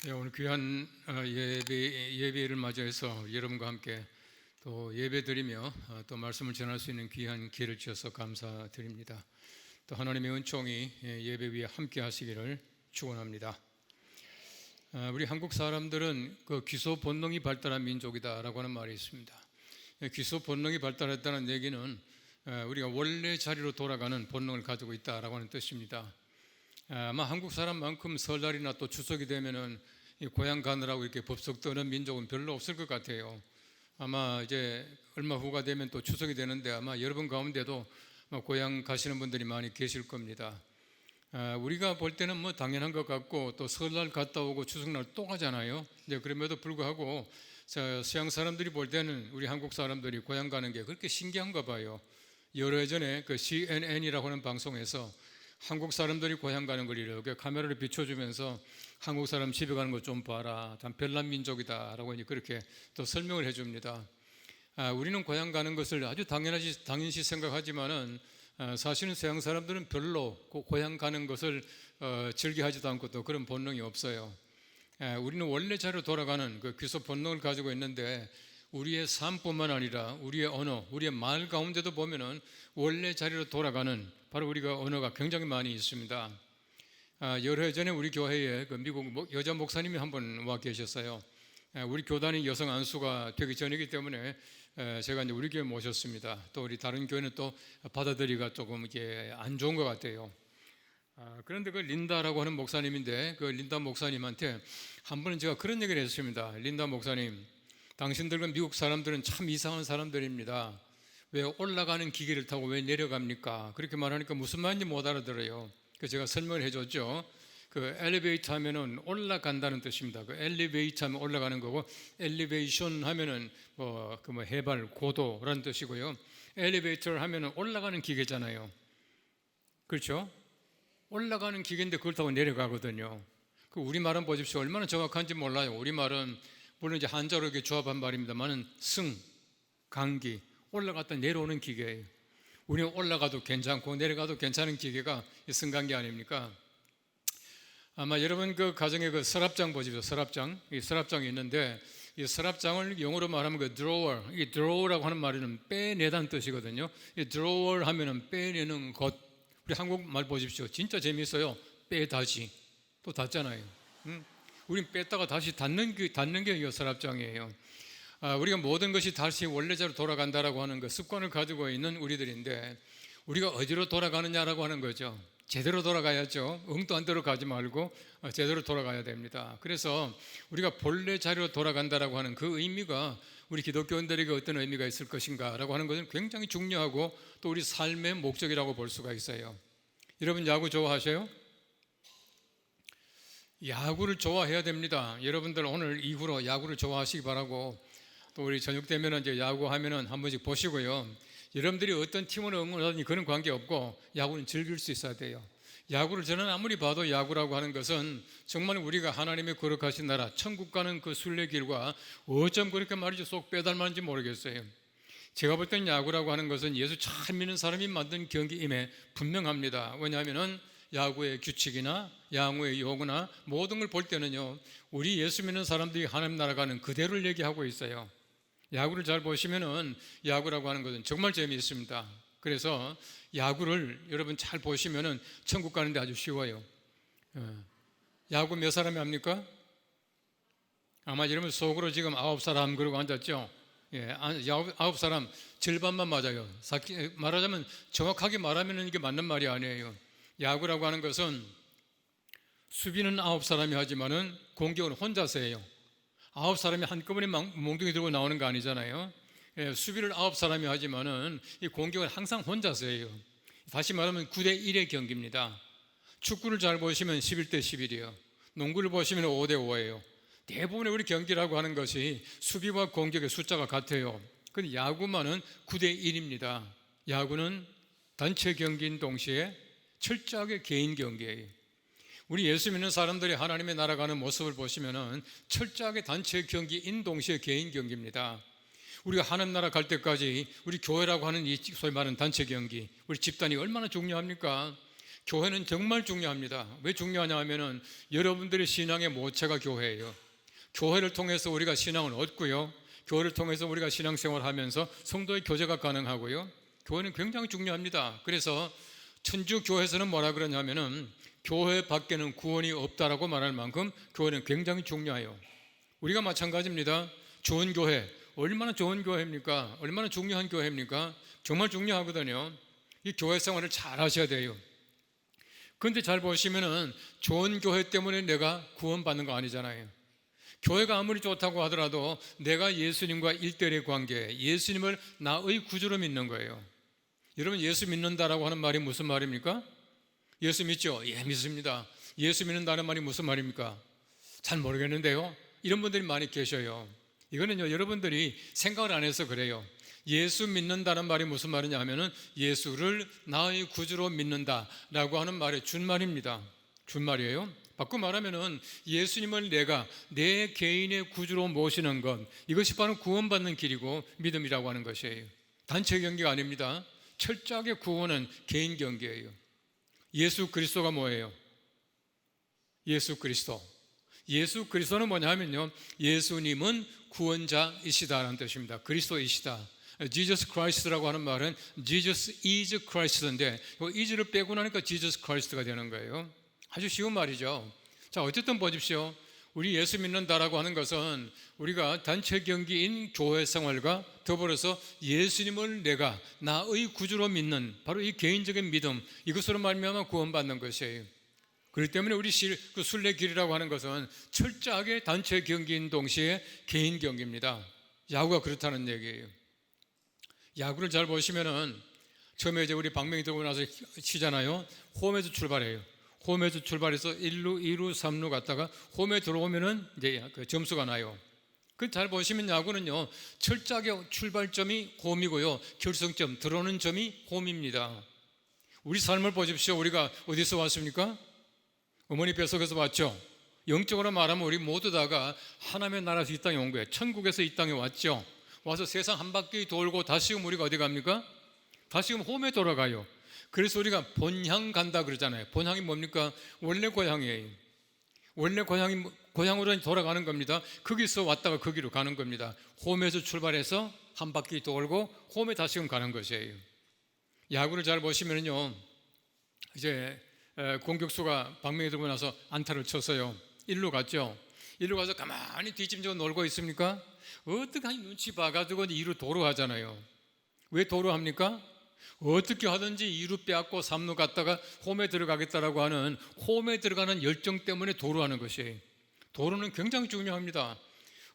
오늘 귀한 예배를 맞이해서 여러분과 함께 또 예배드리며 또 말씀을 전할 수 있는 귀한 기회를 주셔서 감사드립니다. 또 하나님의 은총이 예배 위에 함께 하시기를 축원합니다. 우리 한국 사람들은 그 귀소 본능이 발달한 민족이다라고 하는 말이 있습니다. 귀소 본능이 발달했다는 얘기는 우리가 원래 자리로 돌아가는 본능을 가지고 있다라고 하는 뜻입니다. 아마 한국 사람만큼 설날이나 또 추석이 되면은 고향 가느라고 이렇게 법석 떠는 민족은 별로 없을 것 같아요. 아마 이제 얼마 후가 되면 또 추석이 되는데 아마 여러분 가운데도 고향 가시는 분들이 많이 계실 겁니다. 우리가 볼 때는 뭐 당연한 것 같고 또 설날 갔다 오고 추석날 또 가잖아요. 이제 그럼에도 불구하고 서양 사람들이 볼 때는 우리 한국 사람들이 고향 가는 게 그렇게 신기한가 봐요. 여러 해 전에 그 CNN이라고 하는 방송에서 한국 사람들이 고향 가는 걸 이렇게 카메라를 비춰주면서 한국 사람 집에 가는 거 좀 봐라, 참 별난 민족이다라고 그렇게 또 설명을 해줍니다. 우리는 고향 가는 것을 아주 당연시 생각하지만은 사실은 서양 사람들은 별로 고향 가는 것을 즐겨하지도 않고 또 그런 본능이 없어요. 우리는 원래 자리로 돌아가는 그 귀소 본능을 가지고 있는데 우리의 삶뿐만 아니라 우리의 언어, 우리의 말 가운데도 보면은 원래 자리로 돌아가는 바로 우리가 언어가 굉장히 많이 있습니다. 여러 해 전에 우리 교회에 그 미국 여자 목사님이 한 번 와 계셨어요. 우리 교단이 여성 안수가 되기 전이기 때문에 제가 이제 우리 교회 모셨습니다. 또 우리 다른 교회는 또 받아들이기가 조금 이게 안 좋은 것 같아요. 그런데 그 린다라고 하는 목사님인데 그 린다 목사님한테 한 번은 제가 그런 얘기를 했습니다. 린다 목사님, 당신들과 미국 사람들은 참 이상한 사람들입니다. 왜 올라가는 기계를 타고 왜 내려갑니까? 그렇게 말하니까 무슨 말인지 못 알아들어요. 그래서 제가 설명을 해줬죠. 그 엘리베이터 하면은 올라간다는 뜻입니다. 그 엘리베이터 하면 올라가는 거고, 엘리베이션 하면은 해발, 고도라는 뜻이고요. 엘리베이터를 하면은 올라가는 기계잖아요. 그렇죠? 올라가는 기계인데 그걸 타고 내려가거든요. 그 우리말은 보십시오. 얼마나 정확한지 몰라요. 우리말은 물론 이제 한자로 이렇게 조합한 말입니다만은 승, 강기, 올라갔다 내려오는 기계예요. 우리는 올라가도 괜찮고 내려가도 괜찮은 기계가 승강기 아닙니까? 아마 여러분 그 가정에 그 서랍장 보십시오. 서랍장. 이 서랍장이 있는데 이 서랍장을 영어로 말하면 그 drawer, 이 drawer라고 하는 말은 빼내다는 뜻이거든요. 이 drawer 하면은 빼내는 것. 우리 한국말 보십시오. 진짜 재미있어요. 빼다지. 또 닫잖아요. 우린 뺐다가 다시 닫는 게 이 서랍장이에요. 우리가 모든 것이 다시 원래대로 돌아간다라고 하는 그 습관을 가지고 있는 우리들인데 우리가 어디로 돌아가느냐라고 하는 거죠. 제대로 돌아가야죠. 엉뚱한 데로 가지 말고 제대로 돌아가야 됩니다. 그래서 우리가 본래 자리로 돌아간다라고 하는 그 의미가 우리 기독교인들에게 어떤 의미가 있을 것인가라고 하는 것은 굉장히 중요하고 또 우리 삶의 목적이라고 볼 수가 있어요. 여러분 야구 좋아하세요? 야구를 좋아해야 됩니다. 여러분들 오늘 이후로 야구를 좋아하시기 바라고 또 우리 저녁 되면 이제 야구 하면은 한 번씩 보시고요. 여러분들이 어떤 팀을 응원하든지 그런 관계 없고 야구는 즐길 수 있어야 돼요. 야구를 저는 아무리 봐도 야구라고 하는 것은 정말 우리가 하나님의 거룩하신 나라 천국 가는 그 순례길과 어쩜 그렇게 말이죠 쏙 빼닮았는지 모르겠어요. 제가 볼 땐 야구라고 하는 것은 예수 잘 믿는 사람이 만든 경기임에 분명합니다. 왜냐하면은 야구의 규칙이나 야구의 요구나 모든 걸 볼 때는요 우리 예수 믿는 사람들이 하나님 나라 가는 그대로를 얘기하고 있어요. 야구를 잘 보시면은 야구라고 하는 것은 정말 재미있습니다. 그래서 야구를 여러분 잘 보시면은 천국 가는데 아주 쉬워요. 야구 몇 사람이 합니까? 아마 여러분 속으로 지금 9사람 그러고 앉았죠? 9사람 절반만 맞아요. 말하자면 정확하게 말하면 이게 맞는 말이 아니에요. 야구라고 하는 것은 수비는 9사람이 하지만은 공격은 혼자서 해요. 9사람이 한꺼번에 몽둥이 들고 나오는 거 아니잖아요. 수비를 9사람이 하지만은 이 공격은 항상 혼자서 해요. 다시 말하면 9대1의 경기입니다. 축구를 잘 보시면 11대11이에요. 농구를 보시면 5대5예요. 대부분의 우리 경기라고 하는 것이 수비와 공격의 숫자가 같아요. 그런데 야구만은 9대1입니다. 야구는 단체 경기인 동시에 철저하게 개인 경기예요. 우리 예수 믿는 사람들이 하나님의 나라 가는 모습을 보시면은 철저하게 단체 경기인 동시에 개인 경기입니다. 우리가 하나님 나라 갈 때까지 우리 교회라고 하는 이 소위 말하는 단체 경기, 우리 집단이 얼마나 중요합니까? 교회는 정말 중요합니다. 왜 중요하냐 하면은 여러분들의 신앙의 모체가 교회예요. 교회를 통해서 우리가 신앙을 얻고요, 교회를 통해서 우리가 신앙생활을 하면서 성도의 교제가 가능하고요, 교회는 굉장히 중요합니다. 그래서 천주교회에서는 뭐라 그러냐면은 교회 밖에는 구원이 없다라고 말할 만큼 교회는 굉장히 중요해요. 우리가 마찬가지입니다. 좋은 교회, 얼마나 좋은 교회입니까? 얼마나 중요한 교회입니까? 정말 중요하거든요. 이 교회 생활을 잘 하셔야 돼요. 그런데 잘 보시면은 좋은 교회 때문에 내가 구원받는 거 아니잖아요. 교회가 아무리 좋다고 하더라도 내가 예수님과 일대일의 관계, 예수님을 나의 구주로 믿는 거예요. 여러분, 예수 믿는다라고 하는 말이 무슨 말입니까? 예수 믿죠? 예, 믿습니다. 예수 믿는다는 말이 무슨 말입니까? 잘 모르겠는데요. 이런 분들이 많이 계셔요. 이거는요, 여러분들이 생각을 안 해서 그래요. 예수 믿는다는 말이 무슨 말이냐 하면은 예수를 나의 구주로 믿는다라고 하는 말의 준말입니다. 준말이에요. 바꿔 말하면은 예수님을 내가 내 개인의 구주로 모시는 것, 이것이 바로 구원받는 길이고 믿음이라고 하는 것이에요. 단체 경계가 아닙니다. 철저하게 구원은 개인 경계예요. 예수 그리스도가 뭐예요? 예수 그리스도. 예수 그리스도는 뭐냐 하면요, 예수님은 구원자이시다라는 뜻입니다. 그리스도이시다. Jesus Christ라고 하는 말은 Jesus is Christ인데 이 is를 빼고 나니까 Jesus Christ가 되는 거예요. 아주 쉬운 말이죠. 자, 어쨌든 보십시오. 우리 예수 믿는다라고 하는 것은 우리가 단체 경기인 교회 생활과 더불어서 예수님을 내가 나의 구주로 믿는 바로 이 개인적인 믿음, 이것으로 말미암아 구원받는 것이에요. 그렇기 때문에 우리 순례길이라고 하는 것은 철저하게 단체 경기인 동시에 개인 경기입니다. 야구가 그렇다는 얘기예요. 야구를 잘 보시면은 처음에 이제 우리 방망이 들고 나서 치잖아요. 홈에서 출발해요. 홈에서 출발해서 1루, 2루, 3루 갔다가 홈에 들어오면은 이제 그 점수가 나요. 그 잘 보시면 야구는요, 철저하게 출발점이 홈이고요, 결승점 들어오는 점이 홈입니다. 우리 삶을 보십시오. 우리가 어디서 왔습니까? 어머니 뱃속에서 왔죠. 영적으로 말하면 우리 모두 다가 하나님의 나라에서 이 땅에 온 거예요. 천국에서 이 땅에 왔죠. 와서 세상 한 바퀴 돌고 다시금 우리가 어디 갑니까? 다시금 홈에 돌아가요. 그래서 우리가 본향 간다 그러잖아요. 본향이 뭡니까? 원래 고향이에요. 원래 고향으로 돌아가는 겁니다. 거기서 왔다가 거기로 가는 겁니다. 홈에서 출발해서 한 바퀴 돌고 홈에 다시금 가는 것이에요. 야구를 잘 보시면요, 이제 공격수가 방망이 들고 나서 안타를 쳤어요. 1루 갔죠. 1루 가서 가만히 뒷짐지고 놀고 있습니까? 어떻게 하니 눈치 봐가지고 2루 도루 하잖아요. 왜 도루 합니까? 어떻게 하든지 2루 빼앗고 3루 갔다가 홈에 들어가겠다라고 하는 홈에 들어가는 열정 때문에 도루하는 것이에요. 도루는 굉장히 중요합니다.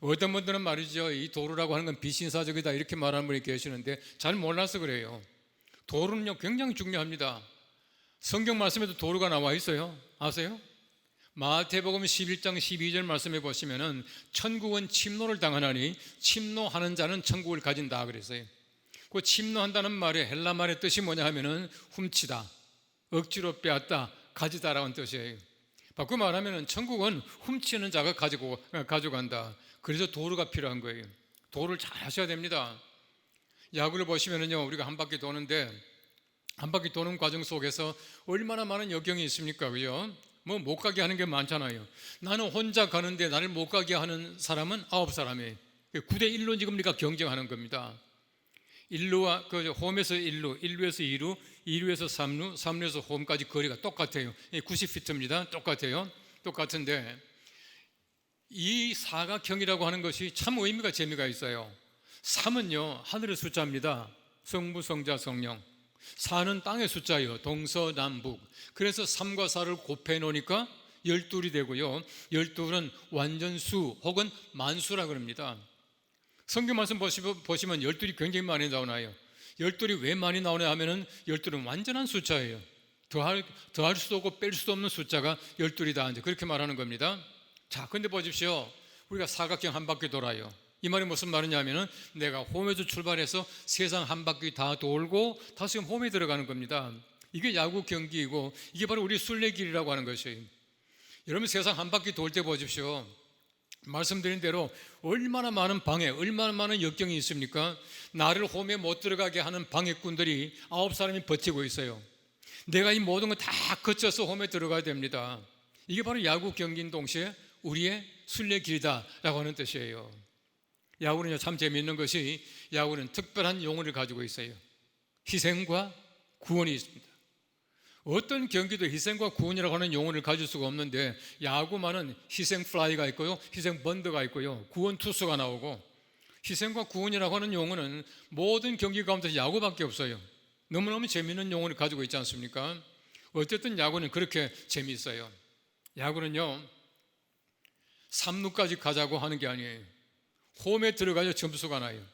어떤 분들은 말이죠, 이 도루라고 하는 건 비신사적이다 이렇게 말하는 분이 계시는데 잘 몰라서 그래요. 도루는요 굉장히 중요합니다. 성경 말씀에도 도루가 나와 있어요. 아세요? 마태복음 11장 12절 말씀해 보시면은 천국은 침노를 당하나니 침노하는 자는 천국을 가진다 그랬어요. 그 침노한다는 말의 헬라 말의 뜻이 뭐냐 하면은 훔치다, 억지로 빼앗다, 가지다라는 뜻이에요. 바꿔 말하면은 천국은 훔치는 자가 가져간다. 그래서 도루가 필요한 거예요. 도루를 잘 하셔야 됩니다. 야구를 보시면은요, 우리가 한 바퀴 도는데 한 바퀴 도는 과정 속에서 얼마나 많은 역경이 있습니까? 그죠? 뭐 못 가게 하는 게 많잖아요. 나는 혼자 가는데 나를 못 가게 하는 사람은 9사람이에요. 9대 1로 지금 우리가 경쟁하는 겁니다. 1루와 홈에서 1루, 1루에서 2루, 2루에서 3루, 3루에서 홈까지 거리가 똑같아요. 90피트입니다. 똑같아요. 똑같은데 이 사각형이라고 하는 것이 참 의미가 재미가 있어요. 3은요 하늘의 숫자입니다. 성부, 성자, 성령. 4는 땅의 숫자예요. 동서남북. 그래서 3과 4를 곱해 놓으니까 12이 되고요, 12는 완전수 혹은 만수라 그럽니다. 성경 말씀 보시면 12이 굉장히 많이 나오나요? 12이 왜 많이 나오냐 하면은 12는 완전한 숫자예요. 더할 수도 없고 뺄 수도 없는 숫자가 12이다, 그렇게 말하는 겁니다. 자, 근데 보십시오. 우리가 사각형 한 바퀴 돌아요. 이 말이 무슨 말이냐면은 내가 홈에서 출발해서 세상 한 바퀴 다 돌고 다시 홈에 들어가는 겁니다. 이게 야구 경기이고 이게 바로 우리 순례길이라고 하는 것이에요. 여러분, 세상 한 바퀴 돌 때 보십시오. 말씀드린 대로 얼마나 많은 방해, 얼마나 많은 역경이 있습니까? 나를 홈에 못 들어가게 하는 방해꾼들이 9사람이 버티고 있어요. 내가 이 모든 거 다 거쳐서 홈에 들어가야 됩니다. 이게 바로 야구 경기인 동시에 우리의 순례길이다라고 하는 뜻이에요. 야구는요, 참 재미있는 것이 야구는 특별한 용어를 가지고 있어요. 희생과 구원이 있습니다. 어떤 경기도 희생과 구원이라고 하는 용어를 가질 수가 없는데, 야구만은 희생 플라이가 있고요, 희생 번드가 있고요, 구원 투수가 나오고, 희생과 구원이라고 하는 용어는 모든 경기 가운데서 야구밖에 없어요. 너무너무 재미있는 용어를 가지고 있지 않습니까? 어쨌든 야구는 그렇게 재미있어요. 야구는요, 3루까지 가자고 하는 게 아니에요. 홈에 들어가야 점수가 나요.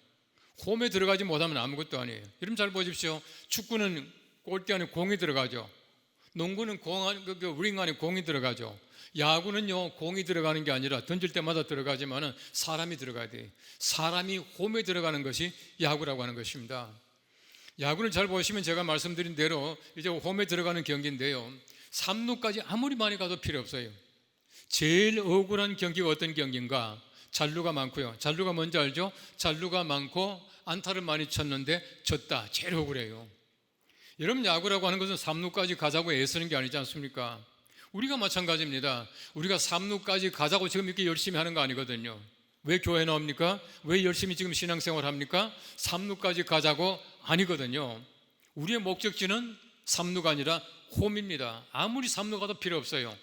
홈에 들어가지 못하면 아무것도 아니에요. 여러분 잘 보십시오. 축구는 골대 안에 공이 들어가죠. 농구는 링 안에 공이 들어가죠. 야구는요, 공이 들어가는 게 아니라 던질 때마다 들어가지만은 사람이 들어가야 돼요. 사람이 홈에 들어가는 것이 야구라고 하는 것입니다. 야구를 잘 보시면 제가 말씀드린 대로 이제 홈에 들어가는 경기인데요, 3루까지 아무리 많이 가도 필요 없어요. 제일 억울한 경기가 어떤 경기인가? 잔루가 많고요. 잔루가 뭔지 알죠? 잔루가 많고 안타를 많이 쳤는데 졌다. 제일 억울해요. 여러분, 야구라고 하는 것은 3루까지 가자고 애쓰는 게 아니지 않습니까? 우리가 마찬가지입니다. 우리가 3루까지 가자고 지금 이렇게 열심히 하는 거 아니거든요. 왜 교회 나옵니까? 왜 열심히 지금 신앙생활 합니까? 3루까지 가자고 아니거든요. 우리의 목적지는 3루가 아니라 홈입니다. 아무리 3루 가도 필요 없어요.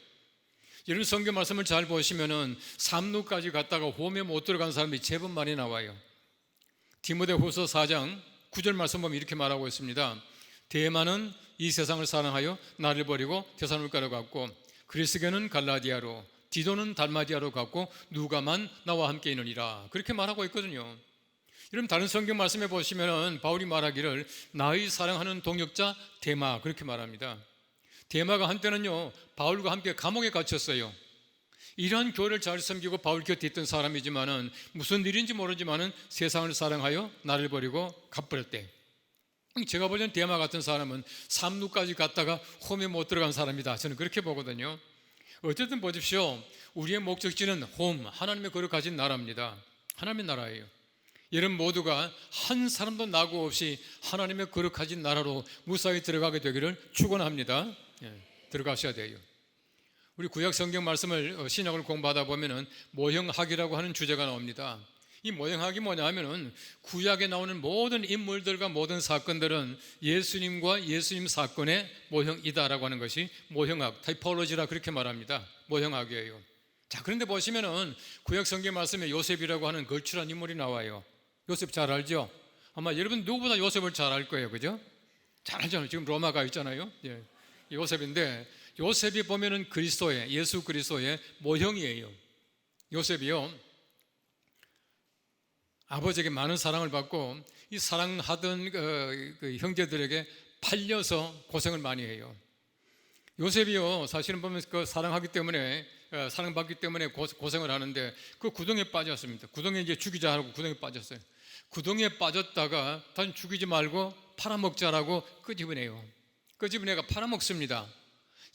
여러분, 성경 말씀을 잘 보시면은 3루까지 갔다가 홈에 못 들어간 사람이 제법 많이 나와요. 디모데후서 4장 9절 말씀 보면 이렇게 말하고 있습니다. 데마는 이 세상을 사랑하여 나를 버리고 데살로니가로 갔고, 그리스게는 갈라디아로, 디도는 달마디아로 갔고, 누가만 나와 함께 있느니라. 그렇게 말하고 있거든요. 여러분, 다른 성경 말씀에 보시면은 바울이 말하기를 나의 사랑하는 동역자 데마, 그렇게 말합니다. 데마가 한때는요, 바울과 함께 감옥에 갇혔어요. 이러한 교회를 잘 섬기고 바울 곁에 있던 사람이지만은 무슨 일인지 모르지만은 세상을 사랑하여 나를 버리고 가버렸대. 제가 보기엔 데마 같은 사람은 3루까지 갔다가 홈에 못 들어간 사람이다, 저는 그렇게 보거든요. 어쨌든 보십시오. 우리의 목적지는 홈, 하나님의 거룩하신 나라입니다. 하나님의 나라예요. 여러분 모두가 한 사람도 낙오 없이 하나님의 거룩하신 나라로 무사히 들어가게 되기를 축원합니다. 들어가셔야 돼요. 우리 구약 성경 말씀을 신약을 공부하다 보면은 모형학이라고 하는 주제가 나옵니다. 이 모형학이 뭐냐 하면은 구약에 나오는 모든 인물들과 모든 사건들은 예수님과 예수님 사건의 모형이다라고 하는 것이 모형학, 타이포로지라 그렇게 말합니다. 모형학이에요. 자, 그런데 보시면은 구약 성경 말씀에 요셉이라고 하는 걸출한 인물이 나와요. 요셉 잘 알죠? 아마 여러분 누구보다 요셉을 잘 알 거예요. 그죠? 잘 알잖아요. 지금 로마가 있잖아요. 예. 요셉인데, 요셉이 보면은 그리스도의, 예수 그리스도의 모형이에요. 요셉이요, 아버지에게 많은 사랑을 받고 이 사랑하던 그 형제들에게 팔려서 고생을 많이 해요. 요셉이요, 사실은 보면 그 사랑하기 때문에, 사랑받기 때문에 고생을 하는데 그 구덩이에 빠졌습니다. 구덩이에 이제 죽이자 하고 구덩이에 빠졌어요. 구덩이에 빠졌다가 다시 죽이지 말고 팔아먹자라고 끄집어내요. 끄집어내가 팔아먹습니다.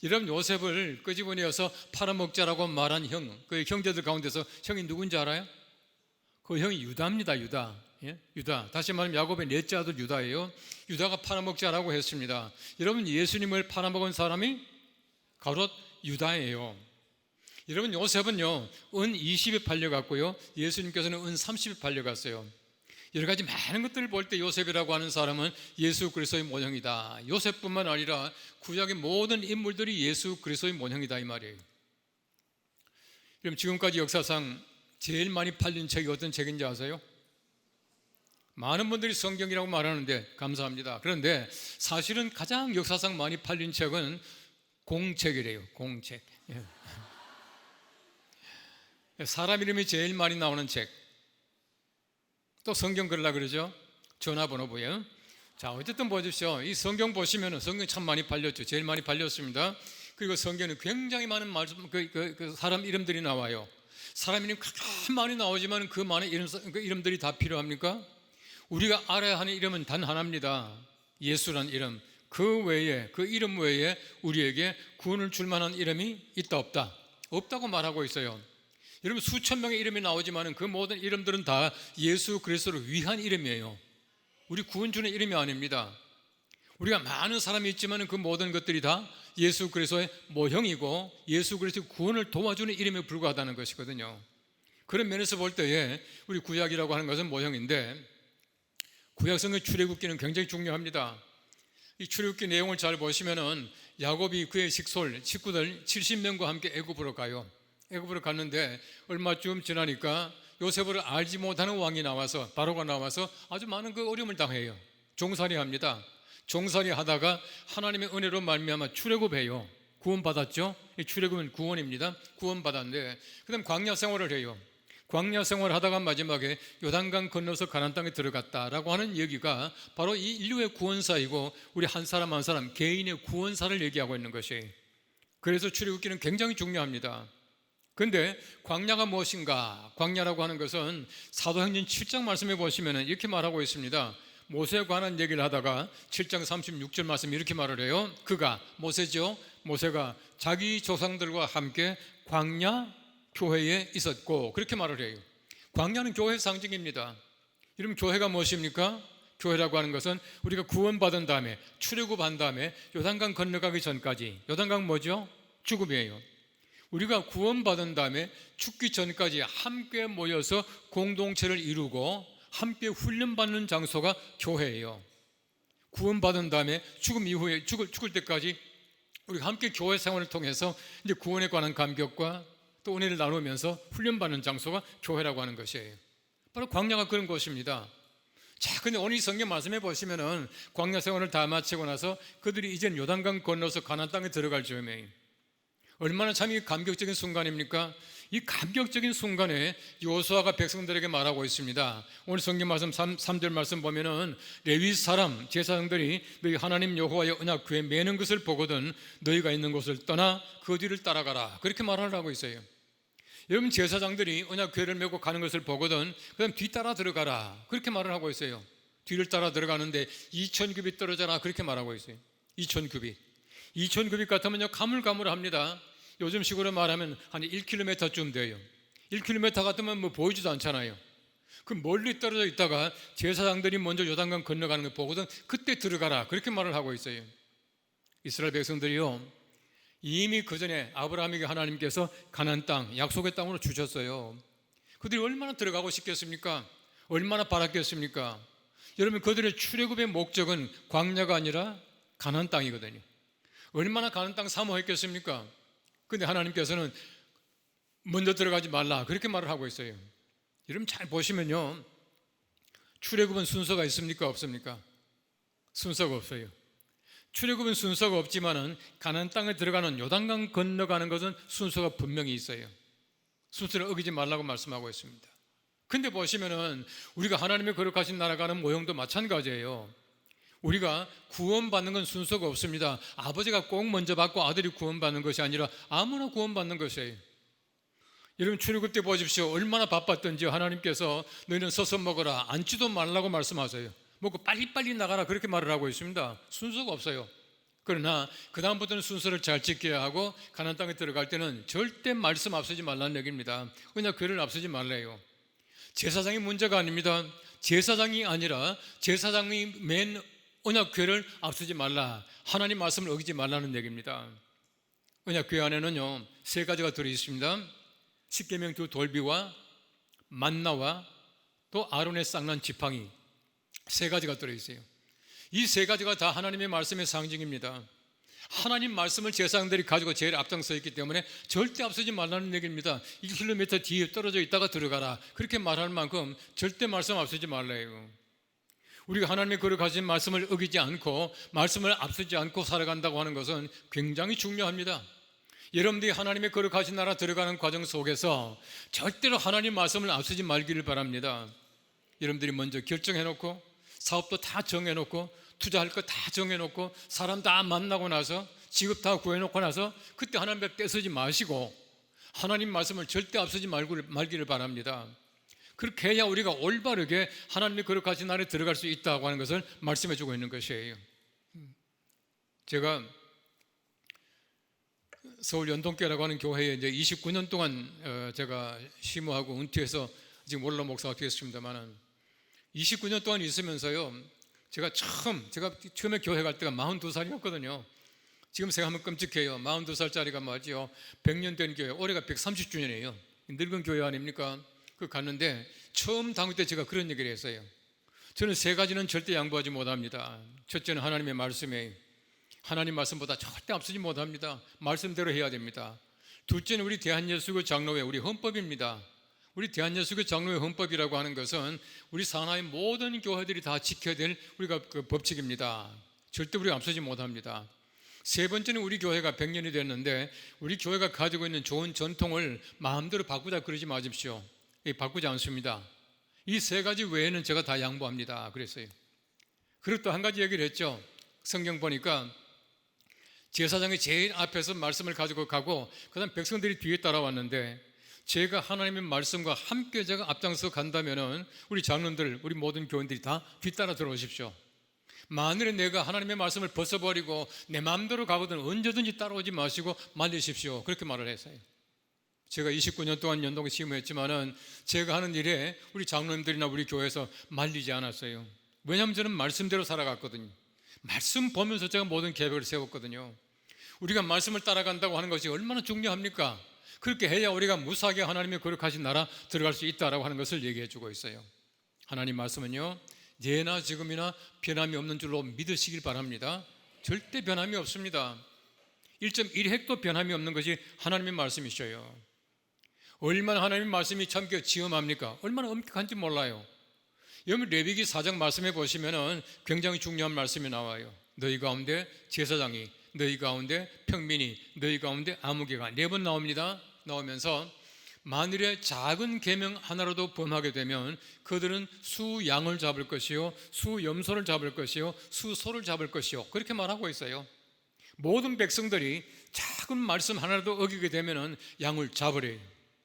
여러분, 요셉을 끄집어내어서 팔아먹자라고 말한 형, 그 형제들 가운데서 형이 누군지 알아요? 그 형이 유다입니다. 유다. 예? 유다. 다시 말하면 야곱의 넷째 아들 유다예요. 유다가 팔아먹자라고 했습니다. 여러분, 예수님을 팔아먹은 사람이 가롯 유다예요. 여러분, 요셉은요, 은 20에 팔려갔고요, 예수님께서는 은 30에 팔려갔어요. 여러 가지 많은 것들을 볼 때 요셉이라고 하는 사람은 예수 그리스도의 모형이다. 요셉뿐만 아니라 구약의 모든 인물들이 예수 그리스도의 모형이다, 이 말이에요. 그럼 지금까지 역사상 제일 많이 팔린 책이 어떤 책인지 아세요? 많은 분들이 성경이라고 말하는데 감사합니다. 그런데 사실은 가장 역사상 많이 팔린 책은 공책이래요. 공책. 사람 이름이 제일 많이 나오는 책. 또 성경 그러려고 그러죠. 전화번호부에. 자, 어쨌든 보십시오. 이 성경 보시면 성경 참 많이 팔렸죠. 제일 많이 팔렸습니다. 그리고 성경에 굉장히 많은 말씀, 그 사람 이름들이 나와요. 사람 이름 가장 많이 나오지만 그 많은 이름들이 다 필요합니까? 우리가 알아야 하는 이름은 단 하나입니다. 예수란 이름. 그 외에, 그 이름 외에 우리에게 구원을 줄 만한 이름이 있다 없다? 없다고 말하고 있어요. 여러분, 수천 명의 이름이 나오지만 그 모든 이름들은 다 예수 그리스도를 위한 이름이에요. 우리 구원 주는 이름이 아닙니다. 우리가 많은 사람이 있지만 그 모든 것들이 다 예수 그리스도의 모형이고 예수 그리스도의 구원을 도와주는 이름에 불과하다는 것이거든요. 그런 면에서 볼 때에 우리 구약이라고 하는 것은 모형인데 구약성의 출애굽기는 굉장히 중요합니다. 이 출애굽기 내용을 잘 보시면은 야곱이 그의 식구들 70명과 함께 애굽으로 가요. 애굽으로 갔는데 얼마쯤 지나니까 요셉을 알지 못하는 왕이 나와서 바로가 나와서 아주 많은 그 어려움을 당해요. 종살이합니다. 종살이하다가 하나님의 은혜로 말미암아 출애굽해요. 구원받았죠. 이 출애굽은 구원입니다. 구원받았는데 그다음 광야 생활을 해요. 광야 생활을 하다가 마지막에 요단강 건너서 가나안 땅에 들어갔다라고 하는 얘기가 바로 이 인류의 구원사이고 우리 한 사람 한 사람 개인의 구원사를 얘기하고 있는 것이에요. 그래서 출애굽기는 굉장히 중요합니다. 그런데 광야가 무엇인가? 광야라고 하는 것은 사도행전 7장 말씀해 보시면 이렇게 말하고 있습니다. 모세에 관한 얘기를 하다가 7장 36절 말씀 이렇게 말을 해요. 그가 모세죠. 모세가 자기 조상들과 함께 광야 교회에 있었고 그렇게 말을 해요. 광야는 교회의 상징입니다. 여러분 교회가 무엇입니까? 교회라고 하는 것은 우리가 구원받은 다음에 출애굽한 다음에 요단강 건너가기 전까지 요단강 뭐죠? 죽음이에요. 우리가 구원받은 다음에 죽기 전까지 함께 모여서 공동체를 이루고 함께 훈련받는 장소가 교회예요. 구원받은 다음에 죽음 이후에 죽을 때까지 우리가 함께 교회 생활을 통해서 이제 구원에 관한 감격과 또 은혜를 나누면서 훈련받는 장소가 교회라고 하는 것이에요. 바로 광야가 그런 곳입니다. 자, 근데 오늘 이 성경 말씀해 보시면은 광야 생활을 다 마치고 나서 그들이 이젠 요단강 건너서 가나안 땅에 들어갈 즈음에 얼마나 참 이 감격적인 순간입니까? 이 감격적인 순간에 여호수아가 백성들에게 말하고 있습니다. 오늘 성경 말씀 3절 말씀 보면은 레위 사람 제사장들이 너희 하나님 여호와의 언약궤에 매는 것을 보거든 너희가 있는 곳을 떠나 그 뒤를 따라가라 그렇게 말을 하고 있어요. 여러분 제사장들이 언약궤를 메고 가는 것을 보거든 그다음 뒤따라 들어가라 그렇게 말을 하고 있어요. 뒤를 따라 들어가는데 2000규빗 떨어져라 그렇게 말하고 있어요. 2000규빗 같으면요 가물가물합니다. 요즘 식으로 말하면 한 1km쯤 돼요. 1km 같으면 뭐 보이지도 않잖아요. 그 멀리 떨어져 있다가 제사장들이 먼저 요단강 건너가는 걸 보거든 그때 들어가라 그렇게 말을 하고 있어요. 이스라엘 백성들이요 이미 그 전에 아브라함에게 하나님께서 가나안 땅 약속의 땅으로 주셨어요. 그들이 얼마나 들어가고 싶겠습니까? 얼마나 바랐겠습니까? 여러분 그들의 출애굽의 목적은 광야가 아니라 가나안 땅이거든요. 얼마나 가나안 땅 사모했겠습니까? 근데 하나님께서는 먼저 들어가지 말라 그렇게 말을 하고 있어요. 여러분 잘 보시면요 출애굽은 순서가 있습니까? 없습니까? 순서가 없어요. 출애굽은 순서가 없지만은 가나안 땅에 들어가는 요단강 건너가는 것은 순서가 분명히 있어요. 순서를 어기지 말라고 말씀하고 있습니다. 근데 보시면은 우리가 하나님의 거룩하신 나라 가는 모형도 마찬가지예요. 우리가 구원받는 건 순서가 없습니다. 아버지가 꼭 먼저 받고 아들이 구원받는 것이 아니라 아무나 구원받는 것이에요. 여러분 출애굽 때 보십시오. 얼마나 바빴던지 하나님께서 너희는 서서 먹어라 앉지도 말라고 말씀하세요. 먹고 빨리빨리 나가라 그렇게 말을 하고 있습니다. 순서가 없어요. 그러나 그 다음부터는 순서를 잘 지켜야 하고 가나안 땅에 들어갈 때는 절대 말씀 앞서지 말라는 얘기입니다. 그냥 괴를 앞서지 말래요. 제사장이 문제가 아닙니다. 제사장이 아니라 제사장이 맨 언약궤를 앞서지 말라 하나님 말씀을 어기지 말라는 얘기입니다. 언약궤 안에는요 3가지가 들어있습니다. 십계명 2 돌비와 만나와 또 아론의 쌍난 지팡이 3가지가 들어있어요. 이 3가지가 다 하나님의 말씀의 상징입니다. 하나님 말씀을 제사장들이 가지고 제일 앞장서 있기 때문에 절대 앞서지 말라는 얘기입니다. 1km 뒤에 떨어져 있다가 들어가라 그렇게 말할 만큼 절대 말씀 앞서지 말라요. 우리가 하나님의 거룩하신 말씀을 어기지 않고 말씀을 앞서지 않고 살아간다고 하는 것은 굉장히 중요합니다. 여러분들이 하나님의 거룩하신 나라 들어가는 과정 속에서 절대로 하나님 말씀을 앞서지 말기를 바랍니다. 여러분들이 먼저 결정해놓고 사업도 다 정해놓고 투자할 거 다 정해놓고 사람 다 만나고 나서 직업 다 구해놓고 나서 그때 하나님 앞에 떼서지 마시고 하나님 말씀을 절대 앞서지 말기를 바랍니다. 그렇게 해야 우리가 올바르게 하나님의 거룩하신 나라에 들어갈 수 있다고 하는 것을 말씀해 주고 있는 것이에요. 제가 서울 연동교회라고 하는 교회에 이제 29년 동안 제가 심호하고 은퇴해서 지금 원로 목사가 되었습니다만 29년 동안 있으면서요 제가 처음에 교회 갈 때가 42살이었거든요. 지금 생각하면 끔찍해요. 42살짜리가 말이죠. 100년 된 교회, 올해가 130주년이에요. 늙은 교회 아닙니까? 그 갔는데 처음 당회 때 제가 그런 얘기를 했어요. 저는 세 가지는 절대 양보하지 못합니다. 첫째는 하나님의 말씀에, 하나님 말씀보다 절대 앞서지 못합니다. 말씀대로 해야 됩니다. 둘째는 우리 대한예수교 장로회, 우리 헌법입니다. 우리 대한예수교 장로회 헌법이라고 하는 것은 우리 산하의 모든 교회들이 다 지켜야 될 우리가 그 법칙입니다. 절대 우리가 앞서지 못합니다. 세 번째는 우리 교회가 100년이 됐는데 우리 교회가 가지고 있는 좋은 전통을 마음대로 바꾸자 그러지 마십시오. 바꾸지 않습니다. 이 세 가지 외에는 제가 다 양보합니다. 그랬어요. 그리고 또 한 가지 얘기를 했죠. 성경 보니까 제사장이 제일 앞에서 말씀을 가지고 가고 그다음 백성들이 뒤에 따라왔는데 제가 하나님의 말씀과 함께 제가 앞장서 간다면은 우리 장로들, 우리 모든 교인들이 다 뒤따라 들어오십시오. 만일에 내가 하나님의 말씀을 벗어버리고 내 마음대로 가거든 언제든지 따라오지 마시고 말리십시오. 그렇게 말을 했어요. 제가 29년 동안 연동에 심호했지만은 제가 하는 일에 우리 장로님들이나 우리 교회에서 말리지 않았어요. 왜냐하면 저는 말씀대로 살아갔거든요. 말씀 보면서 제가 모든 계획을 세웠거든요. 우리가 말씀을 따라간다고 하는 것이 얼마나 중요합니까? 그렇게 해야 우리가 무사하게 하나님의 거룩하신 나라 들어갈 수 있다라고 하는 것을 얘기해 주고 있어요. 하나님 말씀은요, 예나 지금이나 변함이 없는 줄로 믿으시길 바랍니다. 절대 변함이 없습니다. 1.1핵도 변함이 없는 것이 하나님의 말씀이셔요. 얼마나 하나님의 말씀이 참 지엄합니까? 얼마나 엄격한지 몰라요. 여러분 레위기 4장 말씀해 보시면 굉장히 중요한 말씀이 나와요. 너희 가운데 제사장이, 너희 가운데 평민이, 너희 가운데 아무개가 4번 나옵니다. 나오면서 만일에 작은 계명 하나라도 범하게 되면 그들은 수양을 잡을 것이요, 수염소를 잡을 것이요, 수소를 잡을 것이요, 그렇게 말하고 있어요. 모든 백성들이 작은 말씀 하나라도 어기게 되면 양을 잡으래요,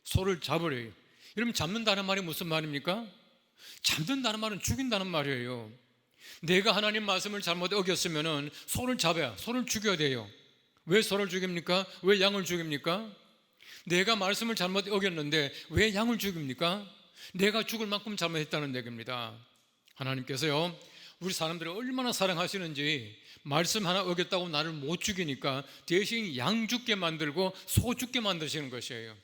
소를 잡으래요. 여러분 잡는다는 말이 무슨 말입니까? 잡는다는 말은 죽인다는 말이에요. 내가 하나님 말씀을 잘못 어겼으면 소를 잡아야, 소를 죽여야 돼요. 왜 소를 죽입니까? 왜 양을 죽입니까? 내가 말씀을 잘못 어겼는데 왜 양을 죽입니까? 내가 죽을 만큼 잘못했다는 얘기입니다. 하나님께서요, 우리 사람들을 얼마나 사랑하시는지 말씀 하나 어겼다고 나를 못 죽이니까 대신 양 죽게 만들고 소 죽게 만드시는 것이에요.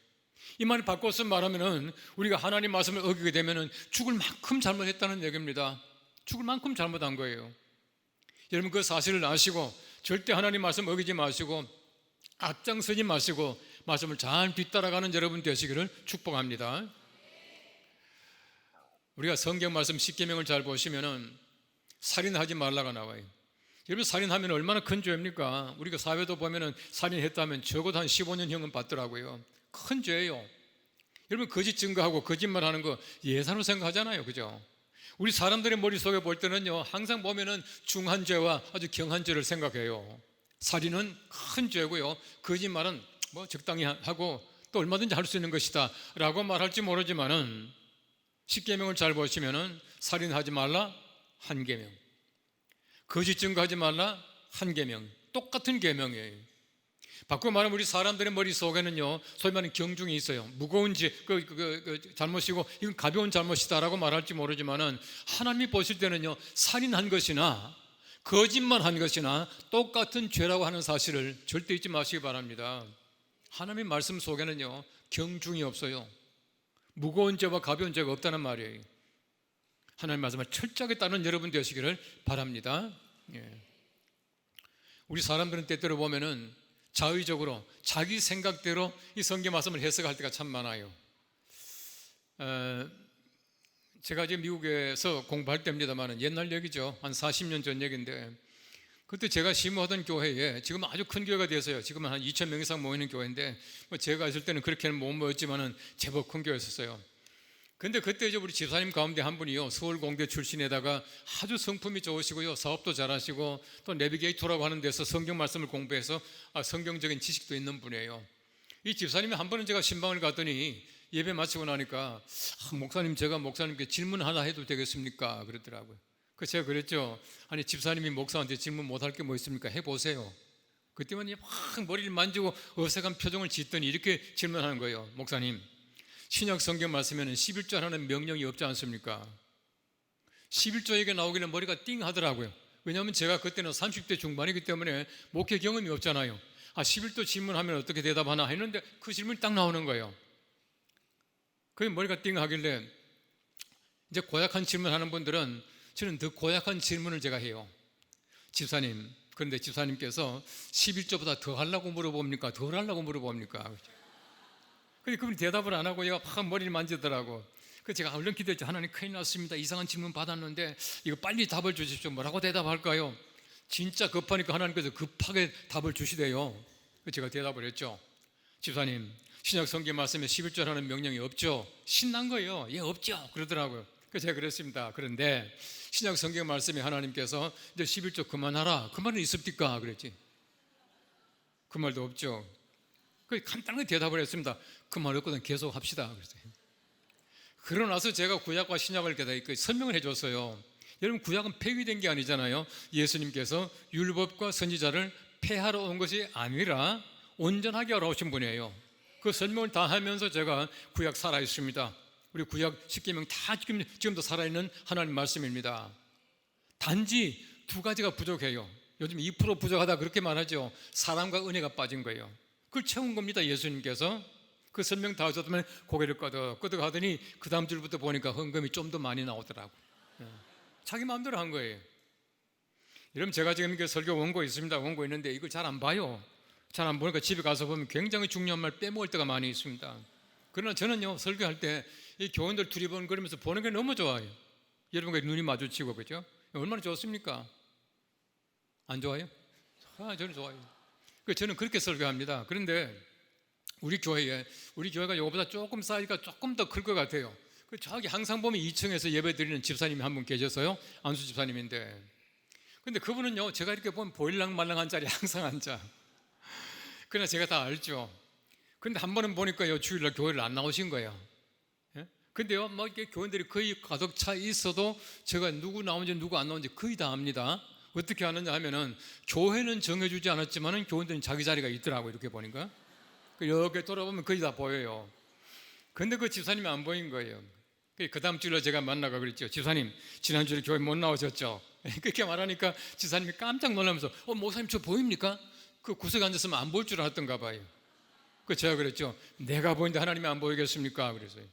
이 말을 바꿔서 말하면은 우리가 하나님 말씀을 어기게 되면은 죽을 만큼 잘못했다는 얘기입니다. 죽을 만큼 잘못한 거예요. 여러분 그 사실을 아시고 절대 하나님 말씀 어기지 마시고 앞장서지 마시고 말씀을 잘 뒤따라가는 여러분 되시기를 축복합니다. 우리가 성경 말씀 10계명을 잘 보시면은 살인하지 말라가 나와요. 여러분 살인하면 얼마나 큰 죄입니까? 우리가 사회도 보면은 살인했다면 적어도 한 15년형은 받더라고요. 큰 죄예요. 여러분 거짓 증거하고 거짓말하는 거 예산으로 생각하잖아요, 그죠? 우리 사람들의 머릿속에 볼 때는요, 항상 보면은 중한 죄와 아주 경한 죄를 생각해요. 살인은 큰 죄고요, 거짓말은 뭐 적당히 하고 또 얼마든지 할 수 있는 것이다 라고 말할지 모르지만은 10계명을 잘 보시면은 살인하지 말라 1계명, 거짓 증거하지 말라 1계명, 똑같은 계명이에요. 바꾸고 말하면 우리 사람들의 머릿속에는요, 소위 말하는 경중이 있어요. 무거운 잘못이고 이건 가벼운 잘못이다라고 말할지 모르지만은 하나님이 보실 때는요, 살인한 것이나 거짓말한 것이나 똑같은 죄라고 하는 사실을 절대 잊지 마시기 바랍니다. 하나님의 말씀 속에는요, 경중이 없어요. 무거운 죄와 가벼운 죄가 없다는 말이에요. 하나님의 말씀을 철저하게 따르는 여러분 되시기를 바랍니다. 우리 사람들은 때때로 보면은 자의적으로 자기 생각대로 이 성경 말씀을 해석할 때가 참 많아요. 제가 이제 미국에서 공부할 때입니다만 옛날 얘기죠. 한 40년 전 얘기인데 그때 제가 심호하던 교회에 지금 아주 큰 교회가 돼서요. 지금은 한 2,000명 이상 모이는 교회인데 제가 있을 때는 그렇게는 못 모였지만은 제법 큰 교회였어요. 근데 그때 이제 우리 집사님 가운데 한 분이요, 서울공대 출신에다가 아주 성품이 좋으시고요, 사업도 잘하시고 또 내비게이터라고 하는 데서 성경 말씀을 공부해서 성경적인 지식도 있는 분이에요. 이 집사님이 한 번은 제가 신방을 갔더니 예배 마치고 나니까 목사님, 제가 목사님께 질문 하나 해도 되겠습니까? 그러더라고요. 그래서 제가 그랬죠. 아니 집사님이 목사한테 질문 못할 게 뭐 있습니까? 해보세요. 그때만 막 머리를 만지고 어색한 표정을 짓더니 이렇게 질문하는 거예요. 목사님, 신약 성경 말씀에는 11조 하나는 명령이 없지 않습니까? 11조 얘기 나오길래 머리가 띵 하더라고요. 왜냐하면 제가 그때는 30대 중반이기 때문에 목회 경험이 없잖아요. 11조 질문하면 어떻게 대답하나 했는데 그 질문이 딱 나오는 거예요. 그게 머리가 띵 하길래 이제 고약한 질문하는 분들은 저는 더 고약한 질문을 제가 해요. 집사님, 그런데 집사님께서 11조보다 더 하려고 물어봅니까? 덜 하려고 물어봅니까? 근데 그분이 대답을 안 하고 얘가 막 머리를 만지더라고. 그래서 제가 얼른 기도했죠. 하나님, 큰일 났습니다. 이상한 질문 받았는데 이거 빨리 답을 주십시오. 뭐라고 대답할까요? 진짜 급하니까 하나님께서 급하게 답을 주시대요. 그래서 제가 대답을 했죠. 집사님, 신약 성경 말씀에 11조라는 명령이 없죠. 신난 거예요. 예, 없죠. 그러더라고요. 그래서 제가 그랬습니다. 그런데 신약 성경 말씀에 하나님께서 이제 11조 그만하라, 그 말은 있습니까? 그랬지. 그 말도 없죠. 그 간단하게 대답을 했습니다. 그 말 없거든, 계속 합시다. 그랬어요. 그러고 나서 제가 구약과 신약을 설명을 해줬어요. 여러분, 구약은 폐기된 게 아니잖아요. 예수님께서 율법과 선지자를 폐하러 온 것이 아니라 온전하게 하러 오신 분이에요. 그 설명을 다 하면서 제가 구약 살아있습니다. 우리 구약 10계명 다 지금도 살아있는 하나님 말씀입니다. 단지 두 가지가 부족해요. 요즘 2% 부족하다 그렇게 말하죠. 사랑과 은혜가 빠진 거예요. 그걸 채운 겁니다. 예수님께서. 그 설명 다 하셨다면 고개를 끄덕 하더니 그 다음 줄부터 보니까 헌금이 좀 더 많이 나오더라고. 자기 마음대로 한 거예요. 여러분, 제가 지금 이렇게 설교 원고 있습니다. 원고 있는데 이걸 잘 안 봐요. 잘 안 보니까 집에 가서 보면 굉장히 중요한 말 빼먹을 때가 많이 있습니다. 그러나 저는요, 설교할 때 이 교원들 두리번거리면서 보는 게 너무 좋아요. 여러분과 눈이 마주치고, 그죠? 얼마나 좋습니까? 안 좋아요? 저는 좋아요. 저는 그렇게 설교합니다. 그런데 우리 교회가 이거보다 조금 사이즈가 조금 더 클 것 같아요. 저기 항상 보면 2층에서 예배 드리는 집사님이 한 분 계셔서요. 안수 집사님인데, 근데 그분은요, 제가 이렇게 보면 보일랑말랑한 자리에 항상 앉아. 그러나 제가 다 알죠. 근데 한 번은 보니까요, 주일날 교회를 안 나오신 거예요. 예? 근데요, 막 이렇게 교인들이 거의 가득 차 있어도 제가 누구 나오는지 누구 안 나오는지 거의 다 압니다. 어떻게 하느냐 하면은, 교회는 정해주지 않았지만은 교인들은 자기 자리가 있더라고요. 이렇게 보니까 이렇게 돌아보면 거의 다 보여요. 근데 그 집사님이 안 보인 거예요. 그 다음 주일에 제가 만나가 그랬죠. 집사님, 지난주에 교회 못 나오셨죠? 그렇게 말하니까 집사님이 깜짝 놀라면서, 목사님 저 보입니까? 그 구석에 앉았으면 안 보일 줄 알았던가 봐요. 제가 그랬죠. 내가 보이는데 하나님이 안 보이겠습니까? 그래서요.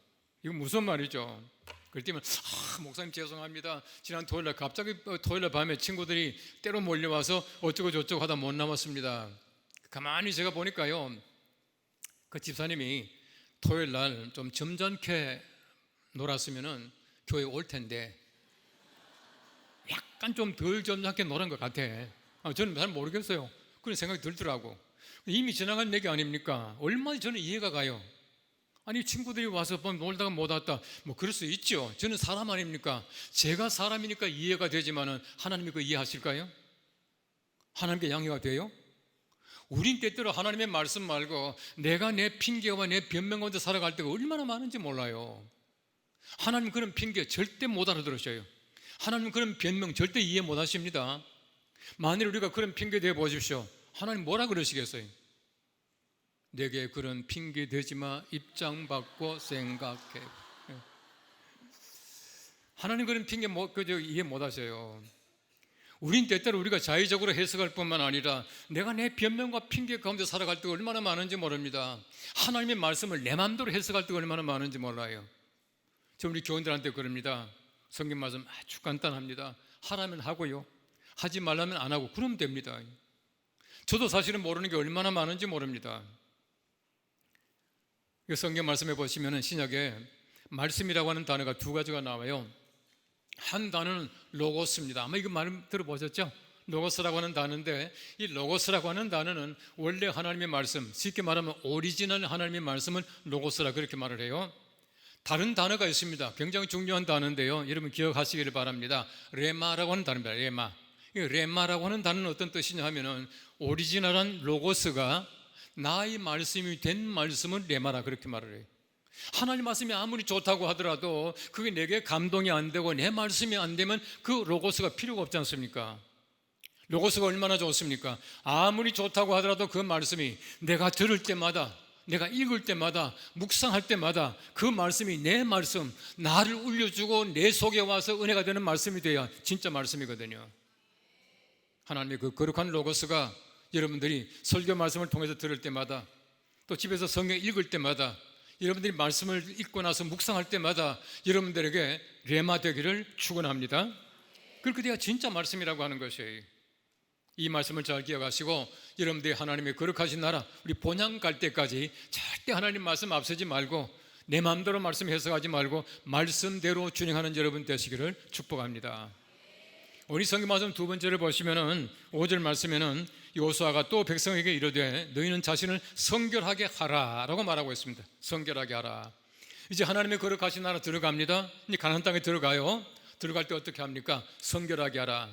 이거 무슨 말이죠? 그랬더니 목사님 죄송합니다. 지난 토요일날 갑자기 토요일날 밤에 친구들이 때로 몰려와서 어쩌고 저쩌고 하다 못 남았습니다. 가만히 제가 보니까요, 그 집사님이 토요일날 좀 점잖게 놀았으면은 교회 올 텐데 약간 좀 덜 점잖게 놀은 것 같아. 저는 잘 모르겠어요. 그런 생각이 들더라고. 이미 지나간 얘기 아닙니까? 얼마나 저는 이해가 가요. 아니, 친구들이 와서 놀다가 못 왔다, 뭐 그럴 수 있죠. 저는 사람 아닙니까? 제가 사람이니까 이해가 되지만은 하나님이 그 이해하실까요? 하나님께 양해가 돼요? 우린 때때로 하나님의 말씀 말고 내가 내 핑계와 내 변명 가운데 살아갈 때가 얼마나 많은지 몰라요. 하나님 그런 핑계 절대 못 알아들으셔요. 하나님 그런 변명 절대 이해 못 하십니다. 만일 우리가 그런 핑계 대어 보십시오. 하나님 뭐라 그러시겠어요? 내게 그런 핑계 대지 마, 입장 바꿔 생각해. 하나님 그런 핑계 이해 못 하셔요. 우린 때때로 우리가 자의적으로 해석할 뿐만 아니라 내가 내 변명과 핑계 가운데 살아갈 때가 얼마나 많은지 모릅니다. 하나님의 말씀을 내 마음대로 해석할 때가 얼마나 많은지 몰라요. 저 우리 교인들한테 그럽니다. 성경 말씀 아주 간단합니다. 하라면 하고요, 하지 말라면 안 하고 그러면 됩니다. 저도 사실은 모르는 게 얼마나 많은지 모릅니다. 성경 말씀에 보시면 신약에 말씀이라고 하는 단어가 두 가지가 나와요. 한 단어는 로고스입니다. 아마 이거 말 들어보셨죠? 로고스라고 하는 단어인데, 이 로고스라고 하는 단어는 원래 하나님의 말씀, 쉽게 말하면 오리지널 하나님의 말씀을 로고스라 그렇게 말을 해요. 다른 단어가 있습니다. 굉장히 중요한 단어인데요, 여러분 기억하시기를 바랍니다. 레마라고 하는 단어입니다. 레마. 이 레마라고 하는 단어는 어떤 뜻이냐 하면은, 오리지널한 로고스가 나의 말씀이 된 말씀을 레마라 그렇게 말을 해요. 하나님 말씀이 아무리 좋다고 하더라도 그게 내게 감동이 안 되고 내 말씀이 안 되면 그 로고스가 필요가 없지 않습니까? 로고스가 얼마나 좋습니까? 아무리 좋다고 하더라도 그 말씀이 내가 들을 때마다 내가 읽을 때마다, 묵상할 때마다 그 말씀이 내 말씀, 나를 울려주고 내 속에 와서 은혜가 되는 말씀이 돼야 진짜 말씀이거든요. 하나님의 그 거룩한 로고스가 여러분들이 설교 말씀을 통해서 들을 때마다, 또 집에서 성경 읽을 때마다, 여러분들이 말씀을 읽고 나서 묵상할 때마다 여러분들에게 레마 되기를 축원합니다. 그렇게 돼야 진짜 말씀이라고 하는 것이에요. 이 말씀을 잘 기억하시고 여러분들이 하나님의 거룩하신 나라, 우리 본향 갈 때까지 절대 하나님 말씀 앞서지 말고 내 마음대로 말씀 해석하지 말고 말씀대로 준행하는 여러분 되시기를 축복합니다. 우리 성경 말씀 두 번째를 보시면은 5절 말씀에는 여호수아가 또 백성에게 이르되 너희는 자신을 성결하게 하라라고 말하고 있습니다. 성결하게 하라. 이제 하나님의 거룩하신 나라 들어갑니다. 이제 가나안 땅에 들어가요. 들어갈 때 어떻게 합니까? 성결하게 하라.